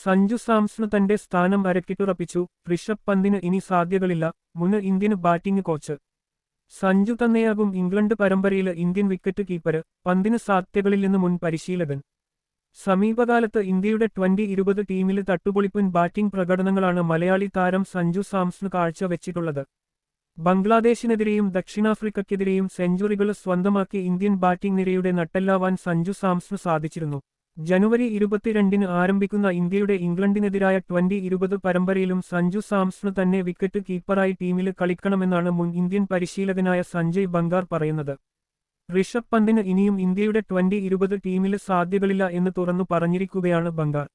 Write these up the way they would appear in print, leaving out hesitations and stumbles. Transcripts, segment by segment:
സഞ്ജു സാംസൺ തന്റെ സ്ഥാനം അരക്കിട്ടുറപ്പിച്ചു. ഋഷഭ് പന്തിന് ഇനി സാധ്യതകളില്ല. മുൻ ഇന്ത്യൻ ബാറ്റിംഗ് കോച്ച് സഞ്ജു തന്നെയാകും ഇംഗ്ലണ്ട് പരമ്പരയിലെ ഇന്ത്യൻ വിക്കറ്റ് കീപ്പര്. പന്തിന് സാധ്യതകളില്ലെന്ന് മുൻ പരിശീലകൻ. സമീപകാലത്ത് ഇന്ത്യയുടെ 20-20 ടീമില് തട്ടുപൊളിപ്പൻ ബാറ്റിംഗ് പ്രകടനങ്ങളാണ് മലയാളി താരം സഞ്ജു സാംസൺ കാഴ്ചവെച്ചിട്ടുള്ളത്. ബംഗ്ലാദേശിനെതിരെയും ദക്ഷിണാഫ്രിക്കയ്ക്കെതിരെയും സെഞ്ചുറികൾ സ്വന്തമാക്കി ഇന്ത്യൻ ബാറ്റിംഗ് നിരയുടെ നട്ടെല്ലാവാൻ സഞ്ജു സാംസണ് സാധിച്ചിരുന്നു. ജനുവരി 22-ന് ആരംഭിക്കുന്ന ഇന്ത്യയുടെ ഇംഗ്ലണ്ടിനെതിരായ 20-20 പരമ്പരയിലും സഞ്ജു സാംസണ് തന്നെ വിക്കറ്റ് കീപ്പറായി ടീമില് കളിക്കണമെന്നാണ് മുൻ ഇന്ത്യൻ പരിശീലകനായ സഞ്ജയ് ബംഗാർ പറയുന്നത്. ഋഷഭ് പന്തിന് ഇനിയും ഇന്ത്യയുടെ 20-20 ടീമില് സാധ്യതകളില്ല എന്ന് തുറന്നു പറഞ്ഞിരിക്കുകയാണ് ബംഗാർ.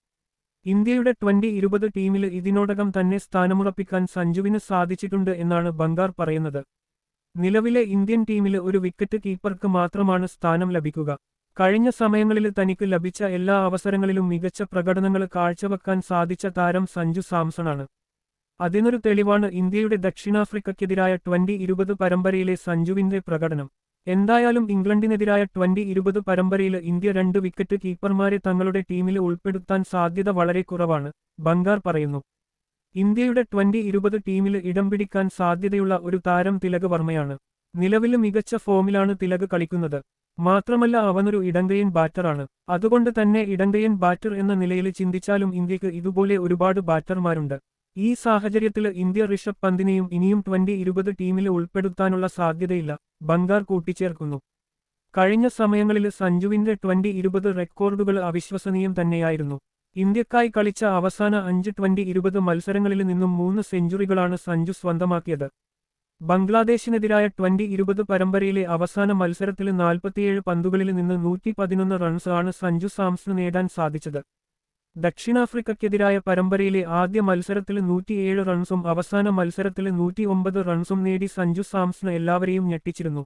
ഇന്ത്യയുടെ 20-20 ടീമില് ഇതിനോടകം തന്നെ സ്ഥാനമുറപ്പിക്കാൻ സഞ്ജുവിന് സാധിച്ചിട്ടുണ്ട് എന്നാണ് ബംഗാർ പറയുന്നത്. നിലവിലെ ഇന്ത്യൻ ടീമില് ഒരു വിക്കറ്റ് കീപ്പർക്ക് മാത്രമാണ് സ്ഥാനം ലഭിക്കുക. കഴിഞ്ഞ സമയങ്ങളിൽ തനിക്ക് ലഭിച്ച എല്ലാ അവസരങ്ങളിലും മികച്ച പ്രകടനങ്ങൾ കാഴ്ചവെക്കാൻ സാധിച്ച താരം സഞ്ജു സാംസണാണ്. അതിനൊരു തെളിവാണ് ഇന്ത്യയുടെ ദക്ഷിണാഫ്രിക്കയ്ക്കെതിരായ 20-20 പരമ്പരയിലെ സഞ്ജുവിന്റെ പ്രകടനം. എന്തായാലും ഇംഗ്ലണ്ടിനെതിരായ 20-20 പരമ്പരയിൽ ഇന്ത്യ 2 വിക്കറ്റ് കീപ്പർമാരെ തങ്ങളുടെ ടീമിൽ ഉൾപ്പെടുത്താൻ സാധ്യത വളരെ കുറവാണ്, ബംഗാർ പറയുന്നു. ഇന്ത്യയുടെ 20-20 ടീമിൽ ഇടം പിടിക്കാൻ സാധ്യതയുള്ള ഒരു താരം തിലക് വർമ്മയാണ്. നിലവിൽ മികച്ച ഫോമിലാണ് തിലക് കളിക്കുന്നത്. മാത്രമല്ല അവനൊരു ഇടങ്കയ്യൻ ബാറ്ററാണ്. അതുകൊണ്ട് തന്നെ ഇടങ്കയ്യൻ ബാറ്റർ എന്ന നിലയിൽ ചിന്തിച്ചാലും ഇന്ത്യക്ക് ഇതുപോലെ ഒരുപാട് ബാറ്റർമാരുണ്ട്. ഈ സാഹചര്യത്തിൽ ഇന്ത്യ ഋഷഭ് പന്തിനെയും ഇനിയും 20-20 ടീമിൽ ഉൾപ്പെടുത്താനുള്ള സാധ്യതയില്ല, ബംഗാർ കൂട്ടിച്ചേർക്കുന്നു. കഴിഞ്ഞ സമയങ്ങളിൽ സഞ്ജുവിന്റെ 20-20 റെക്കോർഡുകൾ അവിശ്വസനീയം തന്നെയായിരുന്നു. ഇന്ത്യക്കായി കളിച്ച അവസാന 5 20-20 മത്സരങ്ങളിൽ നിന്നും 3 സെഞ്ചുറികളാണ് സഞ്ജു സ്വന്തമാക്കിയത്. ബംഗ്ലാദേശിനെതിരായ 20-20 പരമ്പരയിലെ അവസാന മത്സരത്തിൽ 47 പന്തുകളിൽ നിന്ന് 111 റൺസ് ആണ് സഞ്ജു സാംസണ് നേടാൻ സാധിച്ചത്. ദക്ഷിണാഫ്രിക്കയ്ക്കെതിരായ പരമ്പരയിലെ ആദ്യ മത്സരത്തിൽ 107 റൺസും അവസാന മത്സരത്തിൽ 109 റൺസും നേടി സഞ്ജു സാംസൺ എല്ലാവരെയും ഞെട്ടിച്ചിരുന്നു.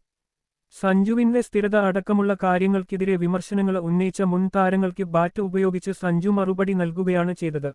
സഞ്ജുവിന്റെ സ്ഥിരത അടക്കമുള്ള കാര്യങ്ങൾക്കെതിരെ വിമർശനങ്ങൾ ഉന്നയിച്ച മുൻ താരങ്ങൾക്ക് ബാറ്റ് ഉപയോഗിച്ച് സഞ്ജു മറുപടി നൽകുകയാണ് ചെയ്തത്.